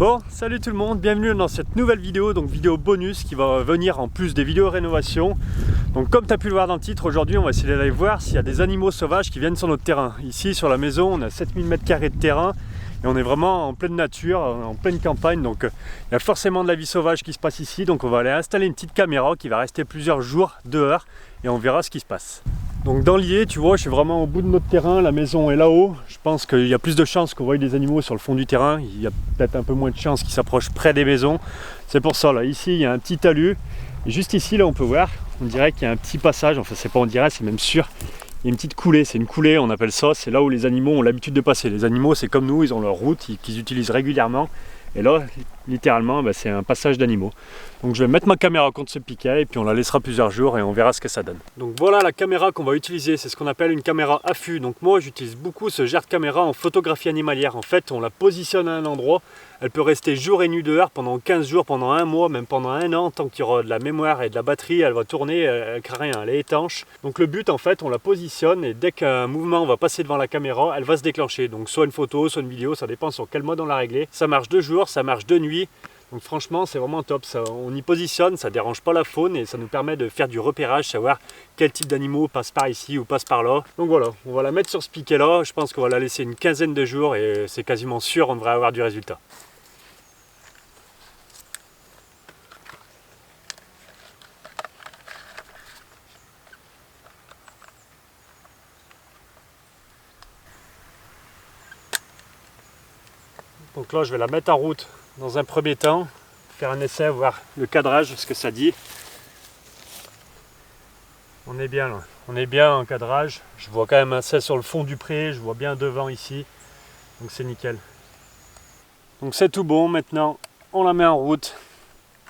Bon, salut tout le monde, bienvenue dans cette nouvelle vidéo, donc vidéo bonus qui va venir en plus des vidéos rénovation. Donc comme tu as pu le voir dans le titre, aujourd'hui on va essayer d'aller voir s'il y a des animaux sauvages qui viennent sur notre terrain. Ici sur la maison, on a 7000 m² de terrain et on est vraiment en pleine nature, en pleine campagne, donc il y a forcément de la vie sauvage qui se passe ici. Donc on va aller installer une petite caméra qui va rester plusieurs jours dehors et on verra ce qui se passe. Donc dans l'idée, tu vois, je suis vraiment au bout de notre terrain, la maison est là-haut. Je pense qu'il y a plus de chances qu'on voie des animaux sur le fond du terrain. Il y a peut-être un peu moins de chances qu'ils s'approchent près des maisons. C'est pour ça, là, ici, il y a un petit talus. Et juste ici, là, on peut voir, on dirait qu'il y a un petit passage. Enfin, c'est pas on dirait, c'est même sûr. Il y a une petite coulée, c'est une coulée, on appelle ça. C'est là où les animaux ont l'habitude de passer. Les animaux, c'est comme nous, ils ont leur route qu'ils utilisent régulièrement. Et là, littéralement, c'est un passage d'animaux. Donc je vais mettre ma caméra contre ce piquet et puis on la laissera plusieurs jours et on verra ce que ça donne. Donc voilà la caméra qu'on va utiliser, c'est ce qu'on appelle une caméra affût. Donc moi j'utilise beaucoup ce genre de caméra en photographie animalière. En fait, on la positionne à un endroit, elle peut rester jour et nuit dehors pendant 15 jours, pendant un mois, même pendant un an. Tant qu'il y aura de la mémoire et de la batterie, elle va tourner, elle craint rien, elle est étanche. Donc le but en fait, on la positionne et dès qu'un mouvement va passer devant la caméra, elle va se déclencher. Donc soit une photo, soit une vidéo, ça dépend sur quel mode on l'a réglé. Ça marche de jour, ça marche de nuit. Donc franchement c'est vraiment top, ça, on y positionne, ça dérange pas la faune et ça nous permet de faire du repérage, savoir quel type d'animaux passe par ici ou passe par là. Donc voilà, on va la mettre sur ce piquet là, je pense qu'on va la laisser une quinzaine de jours et c'est quasiment sûr on devrait avoir du résultat. Donc là je vais la mettre en route dans un premier temps, faire un essai, voir le cadrage, ce que ça dit. On est bien là, on est bien en cadrage, je vois quand même assez sur le fond du pré, je vois bien devant ici, donc c'est nickel. Donc c'est tout bon, maintenant on la met en route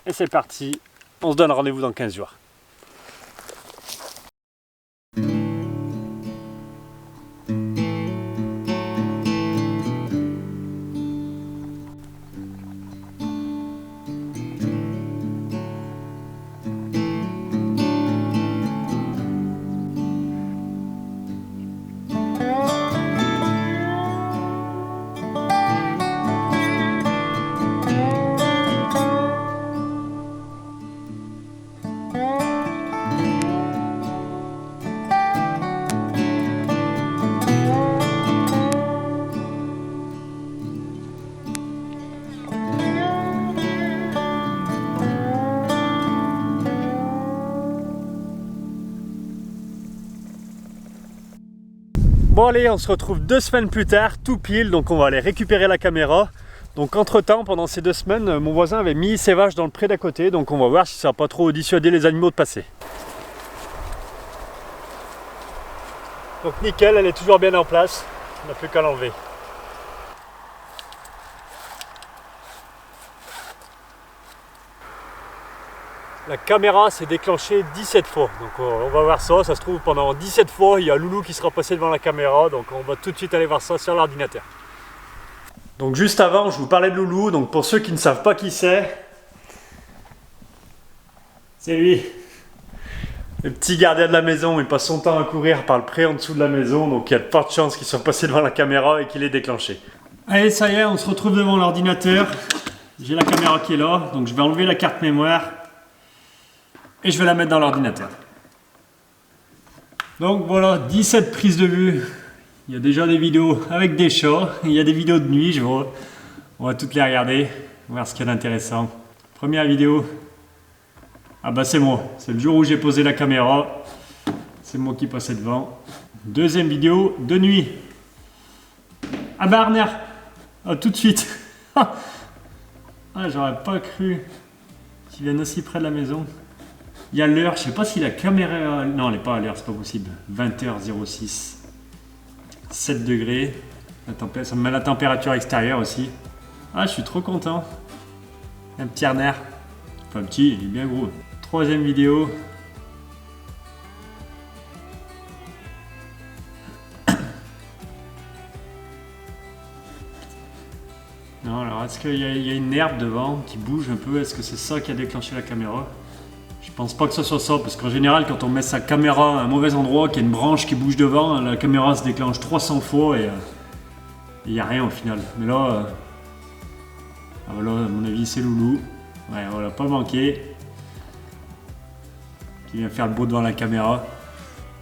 et c'est parti, on se donne rendez-vous dans 15 jours. Bon allez, on se retrouve 2 semaines plus tard, tout pile, donc on va aller récupérer la caméra. Donc entre temps, pendant ces 2 semaines, mon voisin avait mis ses vaches dans le pré d'à côté, donc on va voir si ça va pas trop dissuader les animaux de passer. Donc nickel, elle est toujours bien en place, on n'a plus qu'à l'enlever. La caméra s'est déclenchée 17 fois, donc on va voir ça, ça se trouve pendant 17 fois il y a Loulou qui sera passé devant la caméra, donc on va tout de suite aller voir ça sur l'ordinateur. Donc juste avant je vous parlais de Loulou, donc pour ceux qui ne savent pas qui c'est lui, le petit gardien de la maison. Il passe son temps à courir par le pré en dessous de la maison, donc il y a de fortes chances qu'il soit passé devant la caméra et qu'il ait déclenché. Allez, ça y est, on se retrouve devant l'ordinateur, j'ai la caméra qui est là, donc je vais enlever la carte mémoire et je vais la mettre dans l'ordinateur. Donc voilà, 17 prises de vue. Il y a déjà des vidéos avec des chats, il y a des vidéos de nuit, je vois. On va toutes les regarder, voir ce qu'il y a d'intéressant. Première vidéo. Ah bah c'est moi, c'est le jour où j'ai posé la caméra. C'est moi qui passais devant. Deuxième vidéo de nuit. Ah bah Arner, ah, tout de suite. Ah, j'aurais pas cru qu'ils viennent aussi près de la maison. Il y a l'heure, je sais pas si la caméra... Non, elle n'est pas à l'heure, c'est pas possible. 20h06. 7 degrés. Ça me met la température extérieure aussi. Ah, je suis trop content. Un petit Arner. Enfin, petit, il est bien gros. Troisième vidéo. Non, alors, est-ce qu'il y a une herbe devant qui bouge un peu? Est-ce que c'est ça qui a déclenché la caméra? Je pense pas que ce soit ça, parce qu'en général, quand on met sa caméra à un mauvais endroit, qu'il y a une branche qui bouge devant, la caméra se déclenche 300 fois et il n'y a rien au final. Mais là, Ah voilà, à mon avis c'est Loulou. Ouais, on l'a pas manqué. Qui vient faire le beau devant la caméra.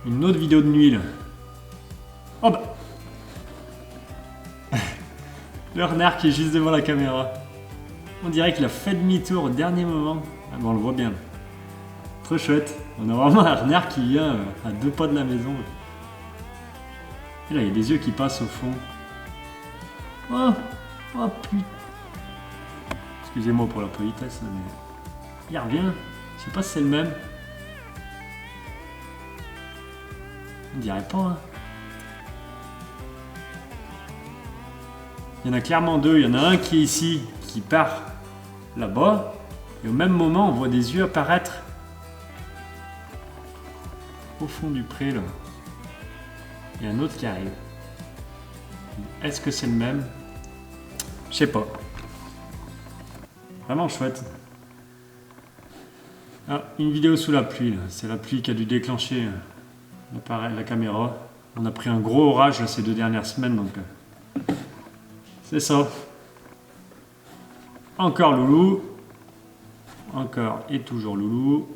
Une autre vidéo de nuit là. Oh bah le renard qui est juste devant la caméra. On dirait qu'il a fait demi-tour au dernier moment. Ah bon, on le voit bien. Trop chouette. On a vraiment un renard qui vient à 2 pas de la maison. Et là, il y a des yeux qui passent au fond. Oh, oh putain. Excusez-moi pour la politesse, mais il revient. Je sais pas si c'est le même. On dirait pas, hein. Il y en a clairement deux. Il y en a un qui est ici, qui part là-bas. Et au même moment, on voit des yeux apparaître au fond du pré, là. Il y a un autre qui arrive. Est-ce que c'est le même? Je sais pas. Vraiment chouette. Ah, une vidéo sous la pluie, là. C'est la pluie qui a dû déclencher la caméra. On a pris un gros orage là, ces 2 dernières semaines, donc c'est ça. Encore Loulou. Encore et toujours Loulou.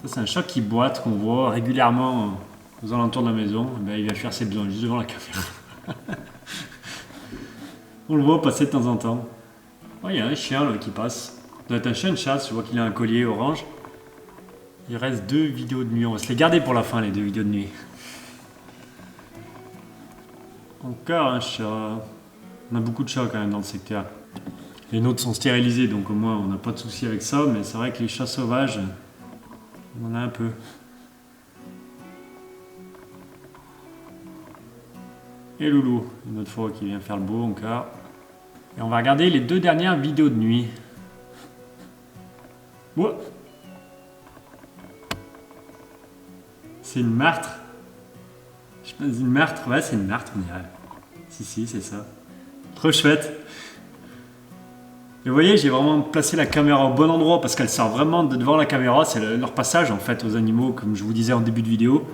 Ça, c'est un chat qui boite, qu'on voit régulièrement aux alentours de la maison. Et bien, il vient faire ses besoins juste devant la caméra. On le voit passer de temps en temps. Oh, il y a un chien là, qui passe. Ça doit être un chien de chasse, je vois qu'il a un collier orange. Il reste 2 vidéos de nuit. On va se les garder pour la fin, les 2 vidéos de nuit. Encore un chat. On a beaucoup de chats quand même dans le secteur. Les nôtres sont stérilisés, donc au moins on n'a pas de souci avec ça. Mais c'est vrai que les chats sauvages, on en a un peu. Et Loulou, une autre fois qui vient faire le beau encore. Et on va regarder les 2 dernières vidéos de nuit. Ouais. C'est une martre. Je sais pas, une martre. Ouais, c'est une martre, on dirait. Si, c'est ça. Trop chouette. Et vous voyez, j'ai vraiment placé la caméra au bon endroit parce qu'elle sort vraiment de devant la caméra. C'est leur passage en fait aux animaux, comme je vous disais en début de vidéo.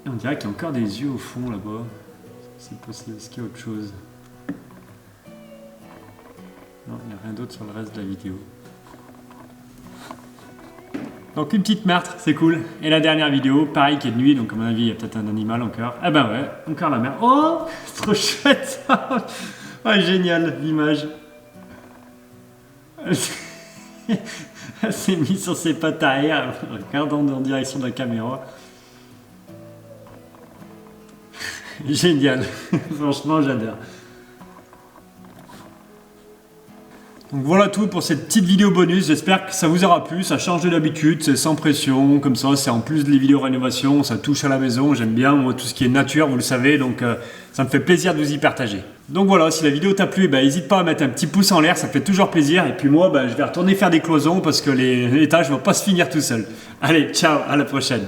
Et on dirait qu'il y a encore des yeux au fond là-bas. C'est possible. Est-ce qu'il y a autre chose? Non, il n'y a rien d'autre sur le reste de la vidéo. Donc une petite martre, c'est cool. Et la dernière vidéo, pareil, qui est de nuit, donc à mon avis, il y a peut-être un animal encore. Ah ben ouais, encore la mer. Oh, c'est trop chouette. Oh, génial, l'image. Elle s'est mise sur ses pattes arrière, regardant en direction de la caméra. Génial. Franchement, j'adore. Donc voilà tout pour cette petite vidéo bonus, j'espère que ça vous aura plu, ça change de l'habitude, c'est sans pression, comme ça c'est en plus des vidéos rénovation, ça touche à la maison, j'aime bien moi tout ce qui est nature, vous le savez, donc ça me fait plaisir de vous y partager. Donc voilà, si la vidéo t'a plu, n'hésite pas à mettre un petit pouce en l'air, ça fait toujours plaisir, et puis moi je vais retourner faire des cloisons parce que les tâches ne vont pas se finir tout seul. Allez, ciao, à la prochaine.